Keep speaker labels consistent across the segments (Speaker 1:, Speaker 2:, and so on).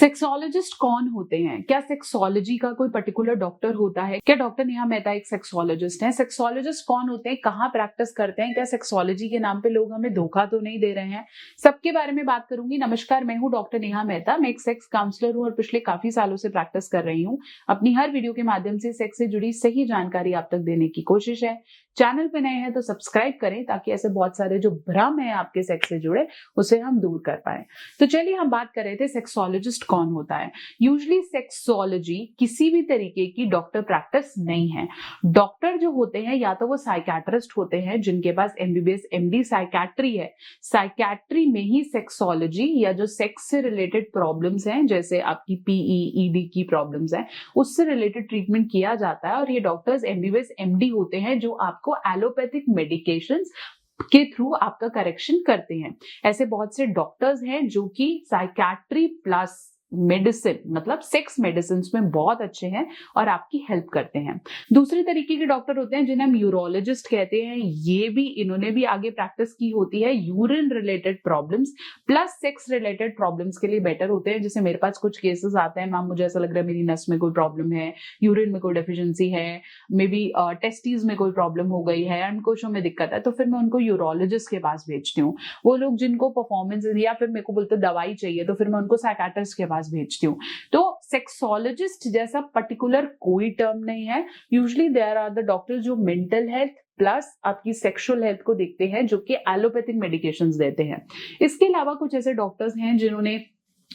Speaker 1: Sexologist कौन होते हैं? क्या सेक्सोलॉजी का कोई पर्टिकुलर डॉक्टर होता है? क्या डॉक्टर नेहा मेहता एक सेक्सोलॉजिस्ट हैं? सेक्सोलॉजिस्ट कौन होते हैं? कहाँ प्रैक्टिस करते हैं? क्या सेक्सोलॉजी के नाम पे लोग हमें धोखा तो नहीं दे रहे हैं? सबके बारे में बात करूंगी। नमस्कार, मैं हूँ डॉक्टर नेहा मेहता। मैं एक सेक्स काउंसलर हूँ और पिछले काफी सालों से प्रैक्टिस कर रही हूँ। अपनी हर वीडियो के माध्यम से सेक्स से जुड़ी सही जानकारी आप तक देने की कोशिश है। चैनल पे नए हैं तो सब्सक्राइब करें ताकि ऐसे बहुत सारे जो भ्रम है आपके सेक्स से जुड़े उसे हम दूर कर पाए। तो चलिए हम बात कर रहे थे सेक्सोलॉजिस्ट कौन होता है। यूजली सेक्सोलॉजी किसी भी तरीके की डॉक्टर प्रैक्टिस नहीं है। डॉक्टर जो होते हैं या तो वो साइकियाट्रिस्ट होते हैं जिनके पास एमबीबीएस एमडी साइकियाट्री है। साइकियाट्री में ही सेक्सोलॉजी या जो सेक्स से रिलेटेड प्रॉब्लम्स हैं, जैसे आपकी पीईडी की प्रॉब्लम्स हैं, उससे रिलेटेड ट्रीटमेंट किया जाता है। और ये डॉक्टर्स एमबीबीएस एमडी होते हैं जो आपको एलोपैथिक मेडिकेशंस के थ्रू आपका करेक्शन करते हैं। ऐसे बहुत से डॉक्टर्स हैं जो कि साइकियाट्री प्लस मेडिसिन मतलब सेक्स मेडिसिन में बहुत अच्छे हैं और आपकी हेल्प करते हैं। दूसरे तरीके के डॉक्टर होते हैं जिन्हें हम यूरोलॉजिस्ट कहते हैं। इन्होंने भी आगे प्रैक्टिस की होती है। Urine related problems plus sex related problems के लिए बेटर होते हैं। जैसे मेरे पास कुछ केसेस आते हैं, मैम मुझे ऐसा लग रहा है मेरी नस में कोई प्रॉब्लम है, यूरिन में कोई डेफिशिएंसी है, मे बी टेस्टिस में कोई प्रॉब्लम हो गई है, अंडकोशों में दिक्कत है, तो फिर मैं उनको यूरोलॉजिस्ट के पास भेजती हूँ। वो लोग जिनको परफॉर्मेंस या फिर मेरे को बोलते दवाई चाहिए तो फिर मैं उनको साइकियाट्रिस्ट के पास भेजती हूँ। तो सेक्सोलॉजिस्ट जैसा पर्टिकुलर कोई टर्म नहीं है। Usually there are the doctors जो मेंटल हेल्थ प्लस आपकी सेक्सुअल हेल्थ को देखते हैं, जो कि एलोपैथिक मेडिकेशंस देते हैं। इसके अलावा कुछ ऐसे डॉक्टर्स हैं जिन्होंने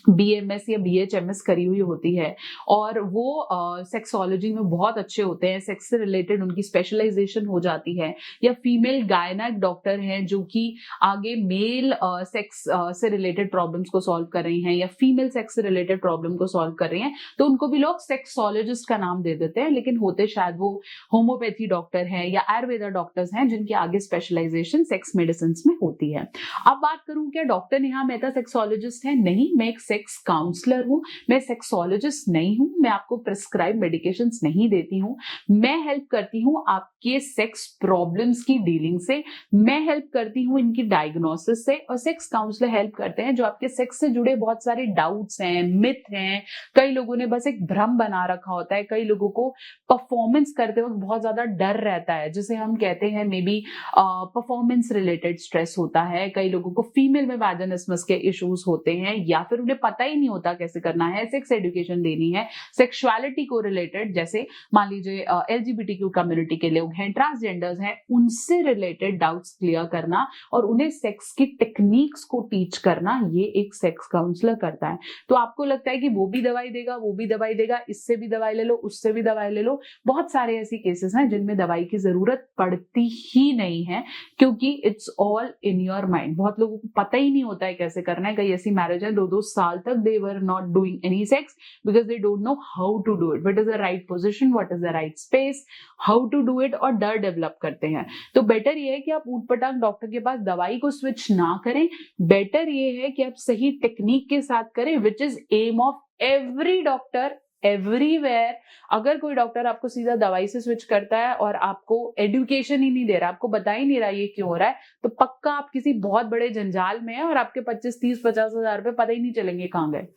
Speaker 1: बीएमएस या बीएचएमएस करी हुई होती है और वो सेक्सोलॉजी में बहुत अच्छे होते हैं। सेक्स से रिलेटेड उनकी स्पेशलाइजेशन हो जाती है। या फीमेल गायनेक डॉक्टर हैं जो कि आगे मेल सेक्स से रिलेटेड प्रॉब्लम्स को सॉल्व कर रही हैं या फीमेल सेक्स से रिलेटेड प्रॉब्लम को सॉल्व कर रही हैं, तो उनको भी लोग सेक्सोलॉजिस्ट का नाम दे देते हैं, लेकिन होते शायद वो होम्योपैथी डॉक्टर हैं या आयुर्वेदा डॉक्टर्स हैं जिनकी आगे स्पेशलाइजेशन सेक्स मेडिसिन में होती है। अब बात करूं क्या डॉक्टर नेहा मेहता सेक्सोलॉजिस्ट है? नहीं, मैं एक सेक्स काउंसलर हूं, मैं सेक्सोलॉजिस्ट नहीं हूं। मैं आपको प्रिस्क्राइब मेडिकेशंस नहीं देती हूं। मैं हेल्प करती हूं आपके सेक्स प्रॉब्लम्स की डीलिंग से, मैं हेल्प करती हूं इनकी डायग्नोसिस से, और सेक्स काउंसलर हेल्प करते हैं जो आपके सेक्स से जुड़े बहुत सारे डाउट्स हैं, मिथ हैं। कई लोगों ने बस एक भ्रम बना रखा होता है। कई लोगों को परफॉर्मेंस करते वक्त बहुत ज्यादा डर रहता है, जिसे हम कहते हैं may be performance related stress होता है। कई लोगों को फीमेल में वैजिनिस्मस के इश्यूज होते हैं या फिर उन्हें पता ही नहीं होता कैसे करना है। सेक्स एजुकेशन देनी है सेक्सुअलिटी को रिलेटेड, जैसे मान लीजिए एलजीबीटीक्यू कम्युनिटी के लोग हैं, ट्रांसजेंडर्स हैं, उनसे रिलेटेड डाउट्स क्लियर करना और उन्हें सेक्स की टेक्निक्स को टीच करना, ये एक सेक्स काउंसलर करता है। तो आपको लगता है कि वो भी दवाई देगा, वो भी दवाई देगा, इससे भी दवाई ले लो, उससे भी दवाई ले लो। बहुत सारे ऐसे केसेस हैं जिनमें दवाई की जरूरत पड़ती ही नहीं है, क्योंकि it's all in your mind. बहुत लोगों को पता ही नहीं होता है कैसे करना है। कई ऐसी मैरिज है 2-2 साल तक they were not doing any sex because they don't know how to do it, what is the right position, what is the right space, how to do it, और डर डेवलप करते हैं। तो बेटर ये है कि आप ऊटपटांग डॉक्टर के पास दवाई को स्विच ना करें। बेटर ये है कि आप सही टेक्निक के साथ करें, which is aim of every doctor everywhere. अगर कोई डॉक्टर आपको सीधा दवाई से स्विच करता है और आपको एजुकेशन ही नहीं दे रहा, आपको बता ही नहीं रहा ये क्यों हो रहा है, तो पक्का आप किसी बहुत बड़े जंजाल में है और आपके 25, 30, 50 हजार रुपए पता ही नहीं चलेंगे कहां गए।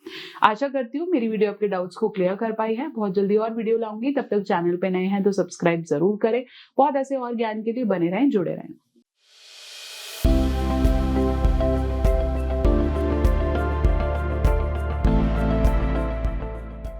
Speaker 1: आशा करती हूँ मेरी वीडियो आपके डाउट्स को क्लियर कर पाई है। बहुत जल्दी और वीडियो लाऊंगी, तब तक चैनल पे नए हैं तो सब्सक्राइब जरूर करें। बहुत ऐसे और ज्ञान के लिए बने रहें, जुड़े रहें।